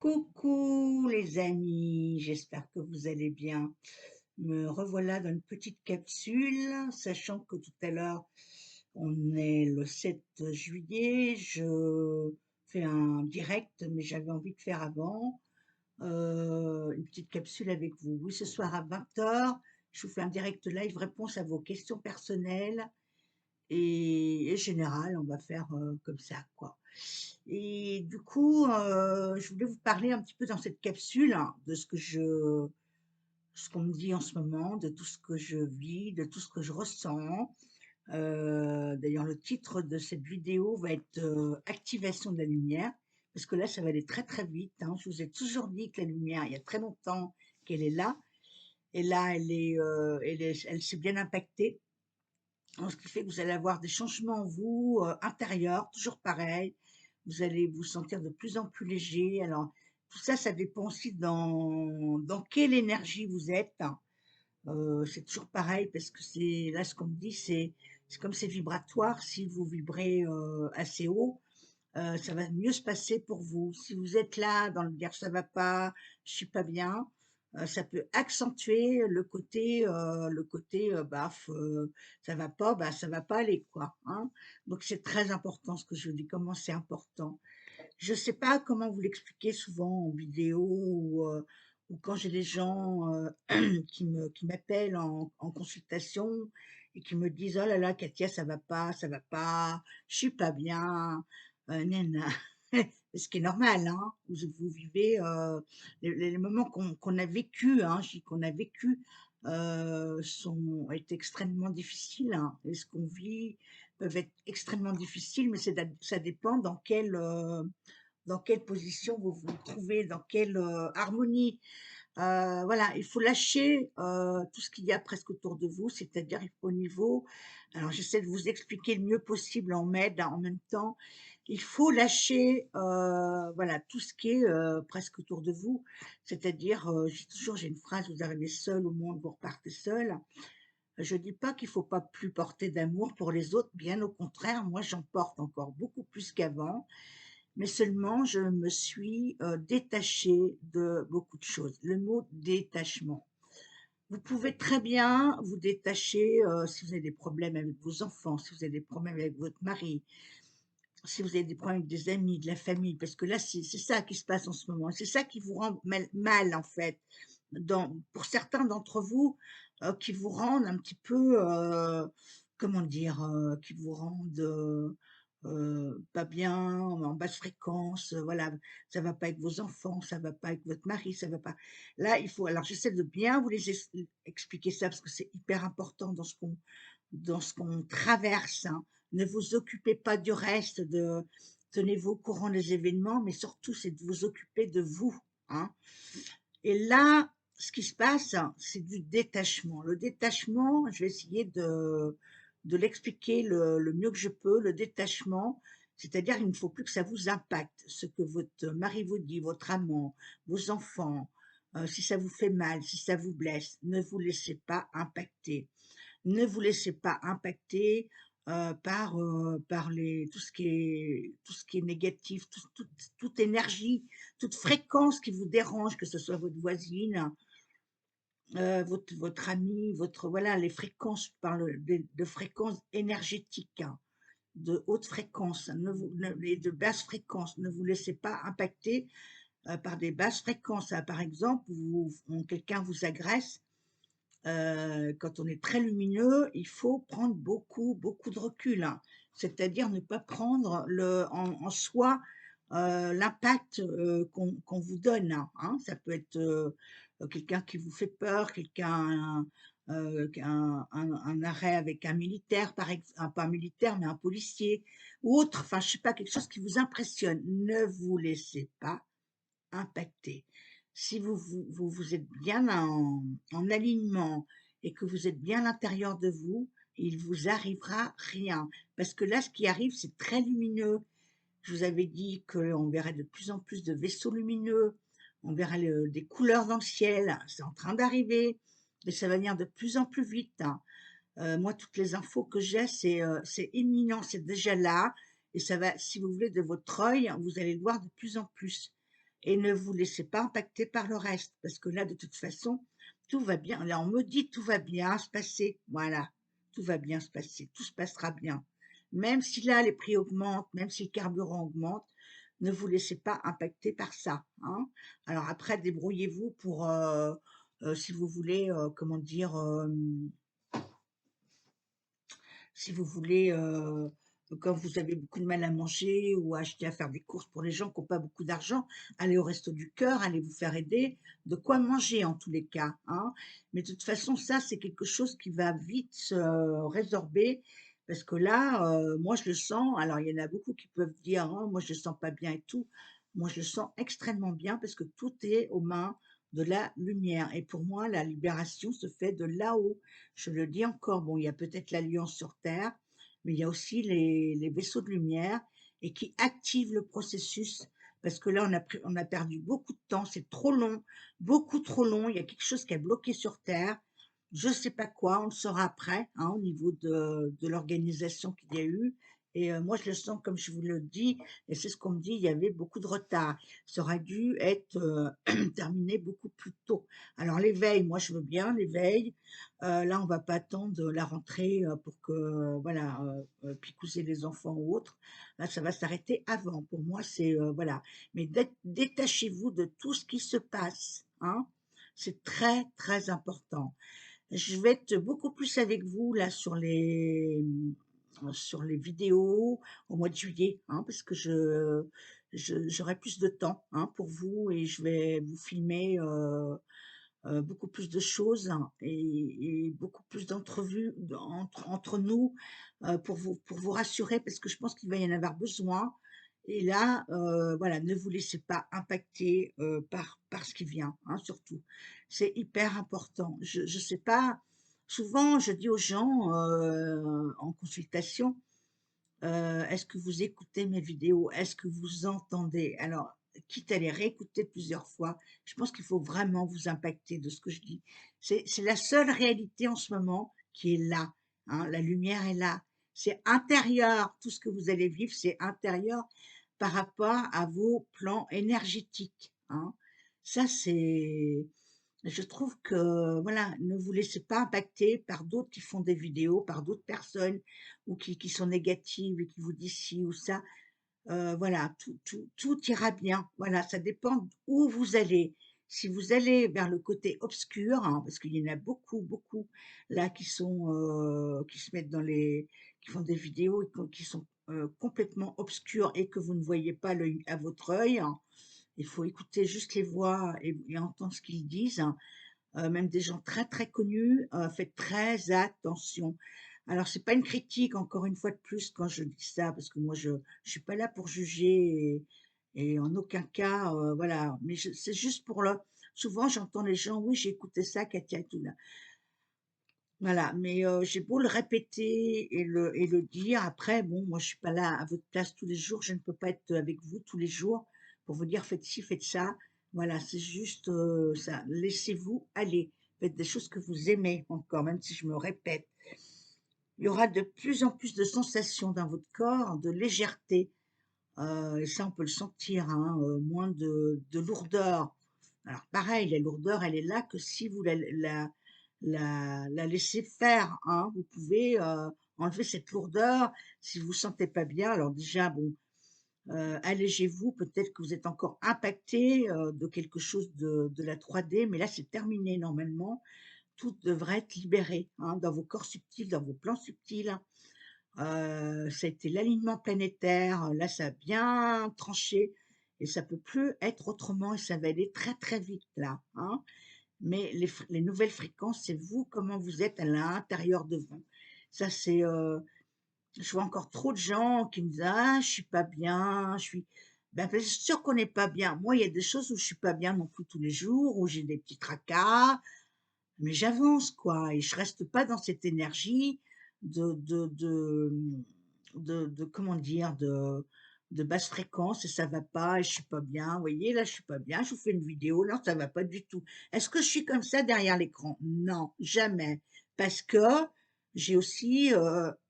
Coucou les amis, j'espère que vous allez bien. Me revoilà dans une petite capsule, sachant que tout à l'heure, on est le 7 juillet, je fais un direct, mais j'avais envie de faire avant, une petite capsule avec vous. Oui, ce soir à 20 h, je vous fais un direct live, réponse à vos questions personnelles et générales, on va faire comme ça, quoi. Et du coup, je voulais vous parler un petit peu dans cette capsule hein, de ce qu'on me dit en ce moment, de tout ce que je vis, de tout ce que je ressens. D'ailleurs, le titre de cette vidéo va être Activation de la lumière, parce que là, ça va aller très très vite. Hein. Je vous ai toujours dit que la lumière, il y a très longtemps qu'elle est là, et là, elle s'est bien impactée. Ce qui fait que vous allez avoir des changements en vous, intérieurs, toujours pareil. Vous allez vous sentir de plus en plus léger. Alors, tout ça, ça dépend aussi dans quelle énergie vous êtes. C'est toujours pareil parce que c'est là, ce qu'on me dit, c'est comme c'est vibratoire. Si vous vibrez assez haut, ça va mieux se passer pour vous. Si vous êtes là dans le dire ça va pas, je suis pas bien, ça peut accentuer le côté baf, ça va pas aller quoi, hein. Donc c'est très important ce que je dis, comment c'est important. Je sais pas comment vous l'expliquer souvent en vidéo ou quand j'ai des gens qui m'appellent en consultation et qui me disent: «Oh là là, Katia, ça va pas, je suis pas bien», nin ce qui est normal, hein. Vous vivez, les moments qu'on a vécus, hein, je dis qu'on a vécu, sont est extrêmement difficiles, hein, et ce qu'on vit peuvent être extrêmement difficiles, mais ça dépend dans quelle position vous vous trouvez, dans quelle, harmonie. Voilà, il faut lâcher, tout ce qu'il y a presque autour de vous, c'est-à-dire au niveau alors j'essaie de vous expliquer le mieux possible en m'aide en même temps. Il faut lâcher, voilà, tout ce qui est, presque autour de vous. C'est-à-dire, j'ai une phrase: «Vous arrivez seul au monde, vous repartez seul». Je dis pas qu'il faut pas plus porter d'amour pour les autres, bien au contraire, moi j'en porte encore beaucoup plus qu'avant. Mais seulement je me suis, détachée de beaucoup de choses. Le mot détachement. Vous pouvez très bien vous détacher, si vous avez des problèmes avec vos enfants, si vous avez des problèmes avec votre mari, si vous avez des problèmes avec des amis, de la famille, parce que là, c'est ça qui se passe en ce moment. C'est ça qui vous rend mal en fait. Pour certains d'entre vous, qui vous rendent un petit peu, comment dire? Qui vous rendent, pas bien, en basse fréquence, voilà. Ça va pas avec vos enfants, ça va pas avec votre mari, ça va pas là, il faut alors j'essaie de bien vous les expliquer ça parce que c'est hyper important dans ce qu'on traverse, hein. Ne vous occupez pas du reste, tenez-vous au courant des événements, mais surtout, c'est de vous occuper de vous, hein. Et là, ce qui se passe, c'est du détachement. Le détachement, je vais essayer de l'expliquer le mieux que je peux. Le détachement, c'est-à-dire il ne faut plus que ça vous impacte. Ce que votre mari vous dit, votre amant, vos enfants, si ça vous fait mal, si ça vous blesse, ne vous laissez pas impacter. Ne vous laissez pas impacter, par tout ce qui est négatif, toute énergie, toute fréquence qui vous dérange, que ce soit votre voisine, votre ami, voilà, les fréquences, je parle de fréquences énergétiques, hein, de haute fréquence, et de basse fréquence. Ne vous laissez pas impacter, par des basses fréquences. Par exemple, quelqu'un vous agresse. Quand on est très lumineux, il faut prendre beaucoup, beaucoup de recul, hein. C'est-à-dire ne pas prendre en soi, l'impact, qu'on vous donne, hein. Ça peut être, quelqu'un qui vous fait peur, qui a un arrêt avec un militaire pas un militaire, mais un policier ou autre, enfin je sais pas, quelque chose qui vous impressionne. Ne vous laissez pas impacté. Si vous êtes bien en alignement et que vous êtes bien à l'intérieur de vous, il vous arrivera rien. Parce que là, ce qui arrive, c'est très lumineux. Je vous avais dit qu'on verrait de plus en plus de vaisseaux lumineux, on verrait des couleurs dans le ciel, c'est en train d'arriver, et ça va venir de plus en plus vite, hein. Moi, toutes les infos que j'ai, c'est imminent, c'est déjà là, et ça va, si vous voulez, de votre œil, vous allez le voir de plus en plus. et ne vous laissez pas impacter par le reste, parce que là, de toute façon, tout va bien. Là, on me dit tout va bien se passer. Voilà, tout va bien se passer, tout se passera bien. Même si là, les prix augmentent, même si le carburant augmente, ne vous laissez pas impacter par ça, hein. Alors après, débrouillez-vous pour, si vous voulez, comment dire, si vous voulez, quand vous avez beaucoup de mal à manger ou acheter à faire des courses pour les gens qui ont pas beaucoup d'argent, allez au Resto du Cœur, allez vous faire aider, de quoi manger en tous les cas, hein. Mais de toute façon, ça, c'est quelque chose qui va vite se résorber parce que là, moi je le sens, alors il y en a beaucoup qui peuvent dire: «Oh moi je le sens pas bien et tout». Moi je le sens extrêmement bien parce que tout est aux mains de la lumière et pour moi la libération se fait de là-haut. Je le dis encore, bon, il y a peut-être l'alliance sur terre, mais il y a aussi les vaisseaux de lumière et qui activent le processus parce que là, on a perdu beaucoup de temps, c'est trop long, beaucoup trop long. Il y a quelque chose qui est bloqué sur terre. Je ne sais pas quoi, on le saura après, hein, au niveau de l'organisation qu'il y a eu. Et moi, je le sens, comme je vous le dis, et c'est ce qu'on me dit, il y avait beaucoup de retard. Ça aurait dû être terminé beaucoup plus tôt. Alors, l'éveil, moi, je veux bien l'éveil. Là, on va pas attendre la rentrée, pour que, voilà, picouser les enfants ou autre. Là, ça va s'arrêter avant. Pour moi, c'est, voilà. Mais détachez-vous de tout ce qui se passe, hein. C'est très, très important. Je vais être beaucoup plus avec vous là sur les vidéos au mois de juillet, hein, parce que j'aurai plus de temps, hein, pour vous et je vais vous filmer, beaucoup plus de choses, hein, et beaucoup plus d'entrevues entre nous, pour vous rassurer parce que je pense qu'il va y en avoir besoin et là, voilà, ne vous laissez pas impacter, par ce qui vient, hein, surtout. C'est hyper important. Je sais pas, souvent je dis aux gens, en consultation: «Est-ce que vous écoutez mes vidéos? Est-ce que vous entendez?» Alors, quitte à les réécouter plusieurs fois, je pense qu'il faut vraiment vous impacter de ce que je dis. C'est la seule réalité en ce moment qui est là, hein, la lumière est là. C'est intérieur, tout ce que vous allez vivre, c'est intérieur par rapport à vos plans énergétiques, hein. Ça, c'est je trouve que, voilà, ne vous laissez pas impacter par d'autres qui font des vidéos, par d'autres personnes ou qui sont négatives et qui vous disent ci ou ça. Voilà, tout ira bien. Voilà, ça dépend où vous allez. Si vous allez vers le côté obscur, hein, parce qu'il y en a beaucoup, beaucoup là qui se mettent dans les qui font des vidéos et qui sont, complètement obscures et que vous ne voyez pas l'œil à votre œil, hein. Il faut écouter juste les voix et entendre ce qu'ils disent, hein. Même des gens très, très connus, faites très attention. Alors c'est pas une critique, encore une fois de plus, quand je dis ça, parce que moi je suis pas là pour juger et en aucun cas, voilà, mais c'est juste pour le souvent j'entends les gens: «Oui, j'ai écouté ça, Katia et tout là». Voilà, mais j'ai beau le répéter et le dire, après bon, moi je suis pas là à votre place tous les jours, je ne peux pas être avec vous tous les jours pour vous dire: «Faites ci, faites ça». Voilà, c'est juste, ça. Laissez-vous aller. Faites des choses que vous aimez encore, même si je me répète. Il y aura de plus en plus de sensations dans votre corps, de légèreté, et ça on peut le sentir, hein, moins de lourdeur. Alors pareil, la lourdeur, elle est là que si vous la laissez faire, hein. Vous pouvez, enlever cette lourdeur si vous vous sentez pas bien. Alors déjà, bon, allégez-vous, peut-être que vous êtes encore impacté, de quelque chose de la 3D, mais là, c'est terminé normalement. Tout devrait être libéré, hein, dans vos corps subtils, dans vos plans subtils. Ça a été l'alignement planétaire, là, ça a bien tranché et ça peut plus être autrement et ça va aller très, très vite là, hein. Mais les nouvelles fréquences, c'est vous, comment vous êtes à l'intérieur de vous. Ça, c'est, je vois encore trop de gens qui me disent: «Ah, je suis pas bien, je suis». Ben, bien sûr qu'on n'est pas bien. Moi, il y a des choses où je suis pas bien non plus tous les jours, où j'ai des petits tracas, mais j'avance quoi et je reste pas dans cette énergie de de de, comment dire? De basse fréquence et ça va pas et je suis pas bien. Vous voyez, là, je suis pas bien, je vous fais une vidéo, non, ça va pas du tout. Est-ce que je suis comme ça derrière l'écran? Non, jamais. Parce que j'ai aussi,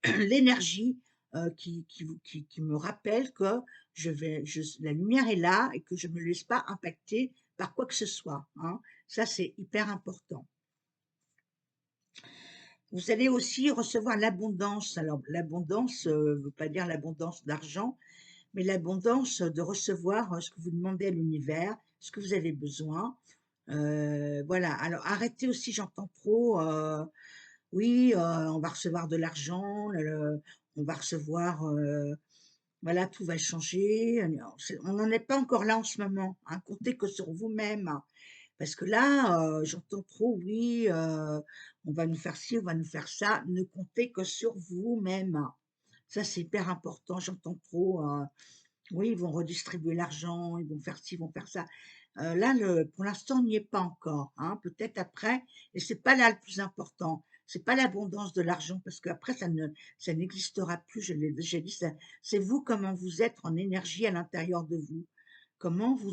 l'énergie, qui me rappelle que la lumière est là et que je ne me laisse pas impacter par quoi que ce soit, hein. Ça, c'est hyper important. Vous allez aussi recevoir l'abondance. Alors, l'abondance ne veut pas dire l'abondance d'argent, mais l'abondance de recevoir ce que vous demandez à l'univers, ce que vous avez besoin. Voilà. Alors, arrêtez aussi, j'entends trop. Oui, on va recevoir de l'argent, on va recevoir, voilà, tout va changer. On n'en est pas encore là en ce moment, hein. Comptez que sur vous-même. Parce que là, j'entends trop: «Oui, on va nous faire ci, on va nous faire ça». Ne comptez que sur vous-même. Ça, c'est hyper important. J'entends trop, oui, ils vont redistribuer l'argent, ils vont faire ci, ils vont faire ça. Là, pour l'instant, on n'y est pas encore, hein. Peut-être après, et c'est pas là le plus important. C'est pas l'abondance de l'argent parce qu'après ça n'existera plus, je l'ai déjà dit, c'est vous, comment vous êtes en énergie à l'intérieur de vous. Comment vous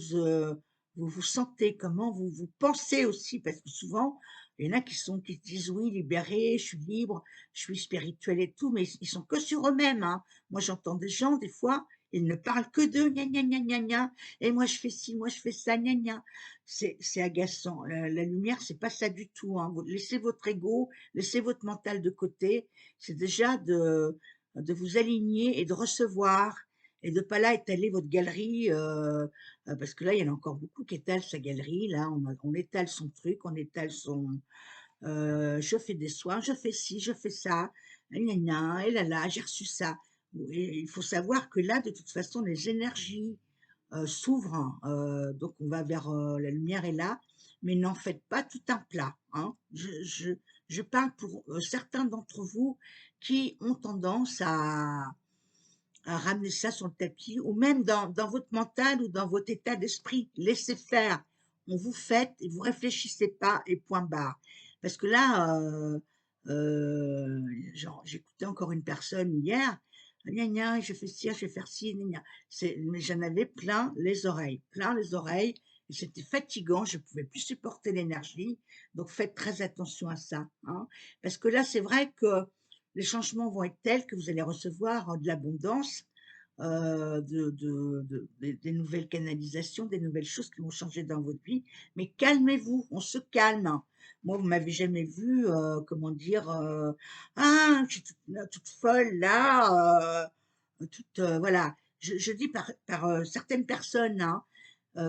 vous sentez, comment vous pensez aussi, parce que souvent, il y en a qui se disent: «Oui, libéré, je suis libre, je suis spirituel et tout», mais ils sont que sur eux-mêmes, hein. Moi, j'entends des gens, des fois, ils ne parlent que d'eux, gna gna gna gna gna, et moi je fais ci, moi je fais ça, gna gna. C'est agaçant. La lumière, c'est pas ça du tout, hein. Vous laissez votre ego, laissez votre mental de côté. C'est déjà de vous aligner et de recevoir et de pas là étaler votre galerie, parce que là, il y en a encore beaucoup qui étalent sa galerie. Là, on étale son truc, on étale son, je fais des soins, je fais ci, je fais ça, gna gna, et là, j'ai reçu ça. Et il faut savoir que là, de toute façon, les énergies, s'ouvrent, donc on va vers, la lumière est là, mais n'en faites pas tout un plat, hein. Je parle pour, certains d'entre vous qui ont tendance à ramener ça sur le tapis, ou même dans votre mental ou dans votre état d'esprit. Laissez faire. On vous fait et vous réfléchissez pas, et point barre. Parce que là, genre, j'écoutais encore une personne hier, gna gna, je fais ci, je vais faire ci, gna gna. Mais j'en avais plein les oreilles, et c'était fatigant, je pouvais plus supporter l'énergie. Donc faites très attention à ça, hein. Parce que là, c'est vrai que les changements vont être tels que vous allez recevoir de l'abondance, des nouvelles canalisations, des nouvelles choses qui vont changer dans votre vie. Mais calmez-vous, on se calme. Moi, vous m'avez jamais vu, comment dire, ah, je suis toute folle là, toute, voilà. Je dis par certaines personnes, hein,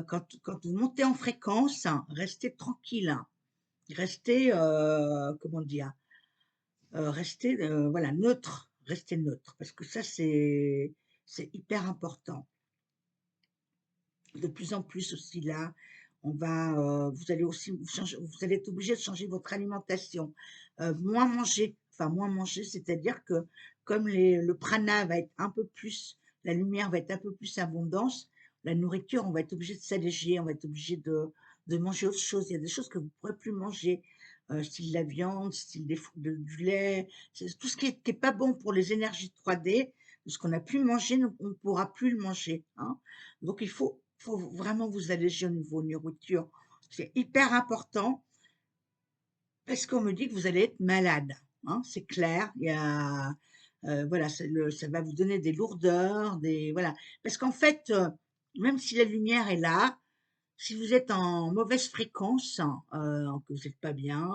quand vous montez en fréquence, hein, restez tranquille, hein. Restez, comment dire, rester, voilà, neutre, rester neutre, parce que ça, c'est hyper important. De plus en plus aussi là, vous allez aussi vous allez être obligé de changer votre alimentation, moins manger, c'est-à-dire que comme le prana va être un peu plus, la lumière va être un peu plus abondance, la nourriture, on va être obligé de s'alléger, on va être obligé de manger autre chose. Il y a des choses que vous ne pourrez plus manger, style la viande, style du lait, c'est tout ce qui est pas bon pour les énergies 3D, ce qu'on a pu manger, on ne pourra plus le manger, hein. Donc il faut vraiment vous alléger au niveau nourriture. C'est hyper important parce qu'on me dit que vous allez être malade, hein, c'est clair. Il y a, voilà, ça va vous donner des lourdeurs, voilà. Parce qu'en fait, même si la lumière est là, si vous êtes en mauvaise fréquence, que vous êtes pas bien,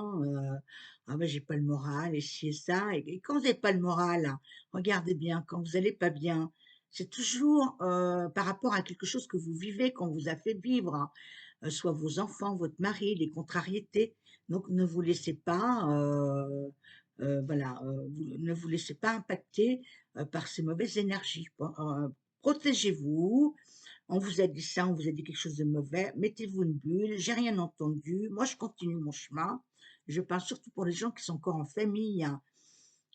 «Ah ben j'ai pas le moral» et ci et ça, et quand vous avez pas le moral, hein, regardez bien, quand vous allez pas bien, c'est toujours, par rapport à quelque chose que vous vivez, qu'on vous a fait vivre, hein, soit vos enfants, votre mari, les contrariétés. Donc ne vous laissez pas, voilà, ne vous laissez pas impacter, par ces mauvaises énergies. Protégez-vous, on vous a dit ça, on vous a dit quelque chose de mauvais, mettez-vous une bulle, j'ai rien entendu, moi je continue mon chemin. Je parle surtout pour les gens qui sont encore en famille, hein,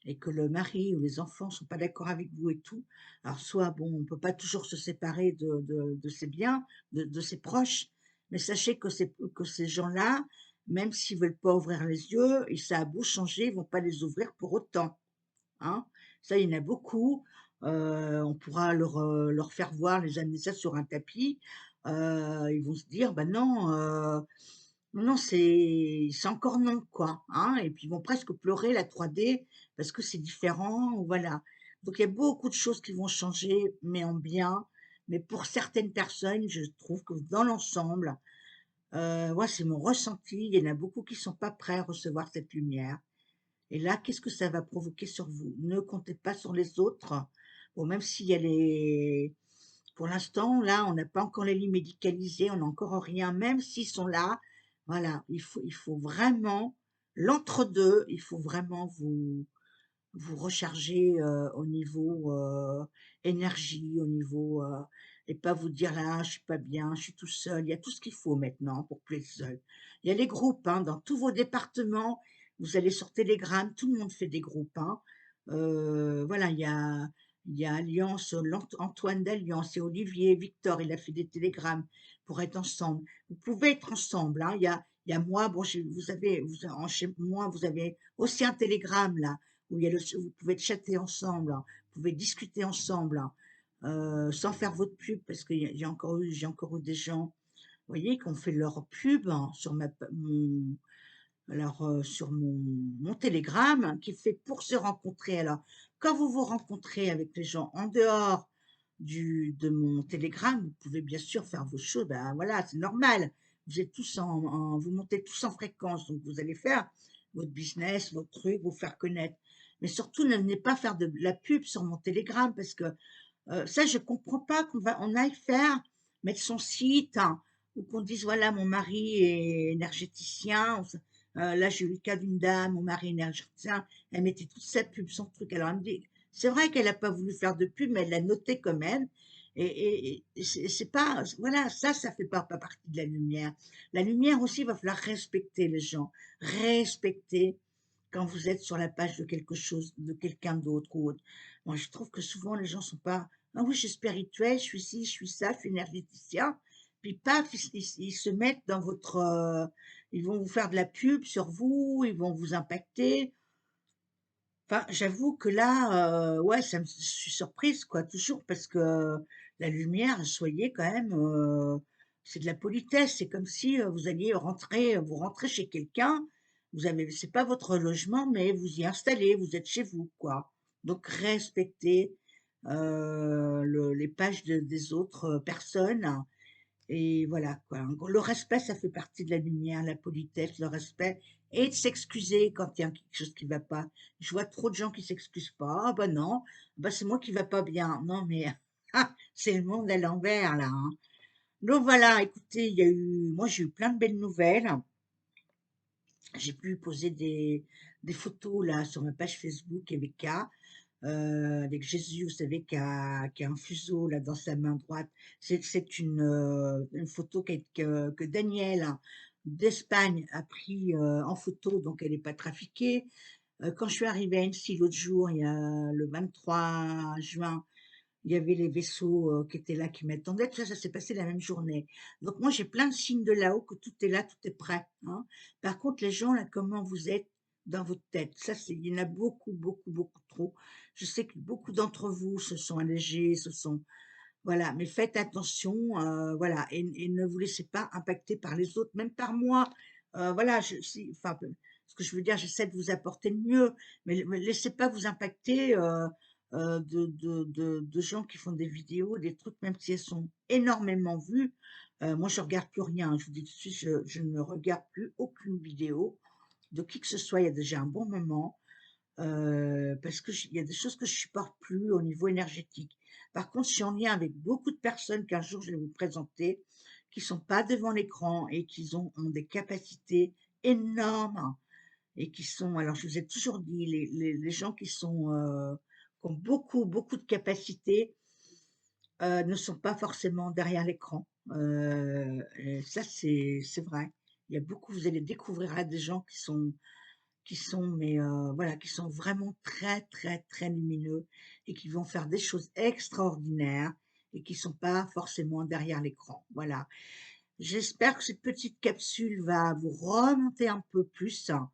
et que le mari ou les enfants sont pas d'accord avec vous et tout. Alors soit, bon, on peut pas toujours se séparer de ses biens, de ses proches, mais sachez que ces gens-là, même s'ils veulent pas ouvrir les yeux, et ça a beau changer, ils vont pas les ouvrir pour autant, hein. Ça, il y en a beaucoup, on pourra leur faire voir, les amener ça sur un tapis, ils vont se dire: «Bah non, non, c'est encore non, quoi», hein, et puis ils vont presque pleurer la 3D parce que c'est différent, voilà. Donc il y a beaucoup de choses qui vont changer, mais en bien, mais pour certaines personnes, je trouve que dans l'ensemble, moi, c'est mon ressenti, il y en a beaucoup qui sont pas prêts à recevoir cette lumière. Et là, qu'est-ce que ça va provoquer sur vous? Ne comptez pas sur les autres. Bon, même s'il y a les pour l'instant, là, on n'a pas encore les lits médicalisés, on n'a encore rien, même s'ils sont là, voilà, il faut vraiment l'entre-deux, il faut vraiment vous recharger, au niveau, énergie, au niveau, et pas vous dire: «Là, je suis pas bien, je suis tout seul». Il y a tout ce qu'il faut maintenant pour plus être seul. Il y a les groupes, hein, dans tous vos départements, vous allez sur Telegram, tout le monde fait des groupes, hein. Voilà, il y a Alliance, Antoine d'Alliance et Olivier, Victor, il a fait des télégrammes pour être ensemble. Vous pouvez être ensemble, hein. Il y a moi, bon, vous avez chez moi, vous avez aussi un télégramme là, où il y a vous pouvez chatter ensemble, hein, vous pouvez discuter ensemble, hein, sans faire votre pub, parce que j'ai encore eu des gens, vous voyez, qui ont fait leur pub, hein, sur sur mon télégramme, hein, qui est fait pour se rencontrer. Alors, quand vous vous rencontrez avec les gens en dehors de mon télégramme, vous pouvez bien sûr faire vos choses, ben voilà, c'est normal. Vous êtes tous vous montez tous en fréquence, donc vous allez faire votre business, votre truc, vous faire connaître. Mais surtout, ne venez pas faire de la pub sur mon télégramme, parce que ça, je comprends pas on aille mettre son site, hein, ou qu'on dise: «Voilà, mon mari est énergéticien». Là, j'ai eu le cas d'une dame, mon mari est énergéticien, elle mettait toute sa pub, son truc. Alors elle me dit, c'est vrai qu'elle a pas voulu faire de pub, mais elle l'a noté quand même, et c'est pas, voilà, ça fait pas partie de la lumière. La lumière aussi, il va falloir respecter les gens, respecter quand vous êtes sur la page de quelque chose, de quelqu'un d'autre ou autre. Moi, je trouve que souvent les gens sont pas: «Ah oui, je suis spirituel, je suis ci, je suis ça, je suis énergéticien». Puis paf, ils se mettent dans votre, ils vont vous faire de la pub sur vous, ils vont vous impacter. Enfin, j'avoue que là, ouais, je suis surprise, quoi, toujours, parce que la lumière, soyez quand même, c'est de la politesse. C'est comme si, vous alliez vous rentrez chez quelqu'un, c'est pas votre logement, mais vous y installez, vous êtes chez vous, quoi. Donc respectez, les pages des autres, personnes. Et voilà, quoi. En gros, le respect, ça fait partie de la lumière, la politesse, le respect, et de s'excuser quand il y a quelque chose qui va pas. Je vois trop de gens qui s'excusent pas. Ah bah non, bah c'est moi qui va pas bien. Non mais c'est le monde à l'envers là, hein. Donc voilà, écoutez, moi j'ai eu plein de belles nouvelles. J'ai pu poser des photos là sur ma page Facebook avec Jésus, vous savez, qui a un fuseau là dans sa main droite. C'est une photo que Daniel, hein, d'Espagne, a pris en photo, donc elle n'est pas trafiquée. Quand je suis arrivée à Annecy l'autre jour, il y a le 23 juin, il y avait les vaisseaux qui étaient là, qui m'attendaient. Tout ça, ça s'est passé la même journée. Donc moi, j'ai plein de signes de là-haut que tout est là, tout est prêt, hein. Par contre, les gens, là, comment vous êtes dans votre tête? Ça, il y en a beaucoup, beaucoup, beaucoup trop. Je sais que beaucoup d'entre vous se sont allégés, voilà, mais faites attention, voilà, et ne vous laissez pas impacter par les autres, même par moi. Voilà, enfin, ce que je veux dire, j'essaie de vous apporter le mieux, mais laissez pas vous impacter, de gens qui font des vidéos, des trucs, même si elles sont énormément vues. Moi, je regarde plus rien, je vous dis tout de suite, je ne regarde plus aucune vidéo de qui que ce soit, il y a déjà un bon moment. Parce que il y a des choses que je supporte plus au niveau énergétique. Par contre, je suis en lien avec beaucoup de personnes qu'un jour je vais vous présenter, qui sont pas devant l'écran et qui ont des capacités énormes, et qui sont, alors je vous ai toujours dit, les gens qui ont beaucoup, beaucoup de capacités, ne sont pas forcément derrière l'écran. Et ça, c'est vrai. Il y a beaucoup, vous allez découvrir là des gens mais voilà, qui sont vraiment très, très, très lumineux, et qui vont faire des choses extraordinaires, et qui sont pas forcément derrière l'écran. Voilà. J'espère que cette petite capsule va vous remonter un peu plus, hein,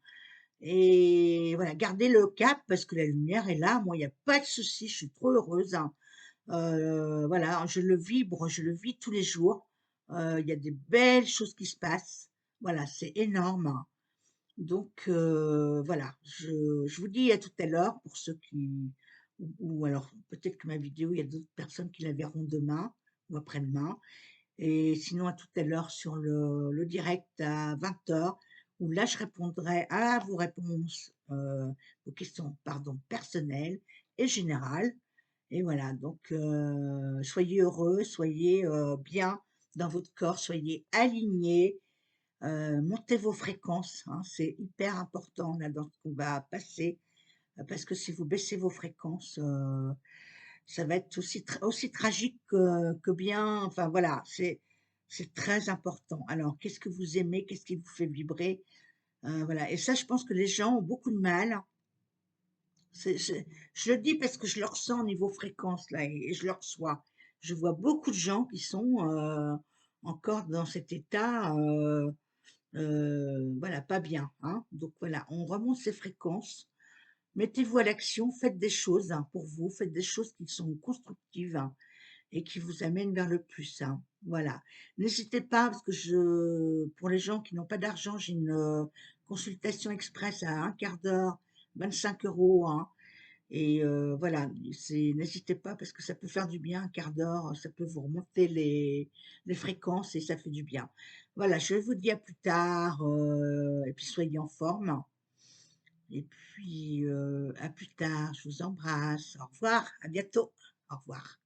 et voilà, gardez le cap parce que la lumière est là. Moi, il y a pas de souci, je suis trop heureuse, hein. Voilà, je le vis tous les jours. Il y a des belles choses qui se passent. Voilà, c'est énorme, hein. Donc voilà, je vous dis à tout à l'heure pour ceux qui, ou alors peut-être que ma vidéo, il y a d'autres personnes qui la verront demain ou après-demain. Et sinon, à tout à l'heure sur le direct à 20h, où là, je répondrai à vos réponses, vos questions, pardon, personnelles et générales. Et voilà, donc soyez heureux, soyez, bien dans votre corps, soyez alignés, montez vos fréquences, hein, c'est hyper important là dans ce qu'on va passer, parce que si vous baissez vos fréquences, ça va être aussi tragique que bien, enfin voilà, c'est très important. Alors qu'est-ce que vous aimez? Qu'est-ce qui vous fait vibrer? Voilà, et ça, je pense que les gens ont beaucoup de mal. Je le dis parce que je le ressens au niveau fréquence là, et je le reçois. Je vois beaucoup de gens qui sont, encore dans cet état, voilà, pas bien, hein. Donc voilà, on remonte ses fréquences, mettez-vous à l'action, faites des choses, hein, pour vous, faites des choses qui sont constructives, hein, et qui vous amènent vers le plus, hein. Voilà. N'hésitez pas, parce que pour les gens qui n'ont pas d'argent, j'ai une, consultation express à un quart d'heure, 25 €, hein. Et voilà, n'hésitez pas parce que ça peut faire du bien, un quart d'heure, ça peut vous remonter les fréquences et ça fait du bien. Voilà, je vous dis à plus tard, et puis soyez en forme, et puis, à plus tard. Je vous embrasse. Au revoir, à bientôt. Au revoir.